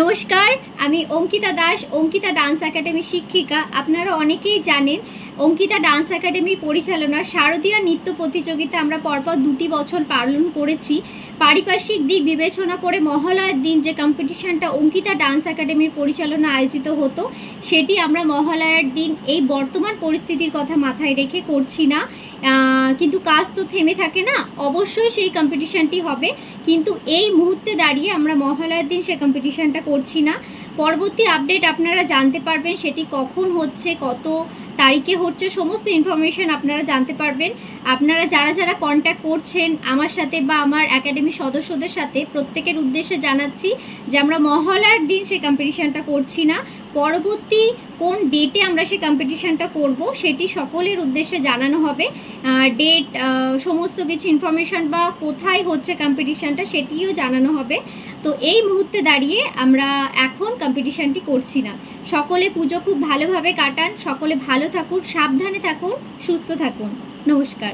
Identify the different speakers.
Speaker 1: নমস্কার, আমি অঙ্কিতা দাস, অঙ্কিতা ডান্স একাডেমির শিক্ষিকা। আপনারা অনেকেই জানেন অঙ্কিতা ডান্স একাডেমির পরিচালনা শারদীয় নৃত্য প্রতিযোগিতা আমরা পরপর 2টি বছর পালন করেছি। পারিপার্শ্বিক দিক বিবেচনা করে মহালয়ার দিন যে কম্পিটিশনটা অঙ্কিতা ডান্স একাডেমির পরিচালনা আয়োজিত হতো, সেটি আমরা মহালয়ার দিন এই বর্তমান পরিস্থিতির কথা মাথায় রেখে করছি না। কিন্তু কাজ তো থেমে থাকে না, অবশ্যই সেই কম্পিটিশনটি হবে, কিন্তু এই মুহূর্তে দাঁড়িয়ে আমরা মহালয়ার দিন সেই কম্পিটিশনটা করছি না। পরবর্তী আপডেট আপনারা জানতে পারবেন, সেটি কখন হচ্ছে, কত তারিখে হচ্ছে, সমস্ত ইনফরমেশন আপনারা জানতে পারবেন। আপনারা যারা যারা কন্ট্যাক্ট করছেন আমার সাথে বা আমার একাডেমির সদস্যদের সাথে, প্রত্যেকের উদ্দেশ্যে জানাচ্ছি যে আমরা মহালয়ার দিন সেই কম্পিটিশনটা করছি না। পরবর্তী কোন ডেটে আমরা সেই কম্পিটিশনটা করব সেটি সকলের উদ্দেশ্যে জানানো হবে। ডেট, সমস্ত কিছু ইনফরমেশন বা কোথায় হচ্ছে কম্পিটিশনটা সেটিও জানানো হবে। তো এই মুহূর্তে দাঁড়িয়ে আমরা এখন কম্পিটিশনটি করছি না। সকলে পুজো খুব ভালোভাবে কাটান, সকলে ভালো থাকুন, সাবধানে থাকুন, সুস্থ থাকুন। নমস্কার।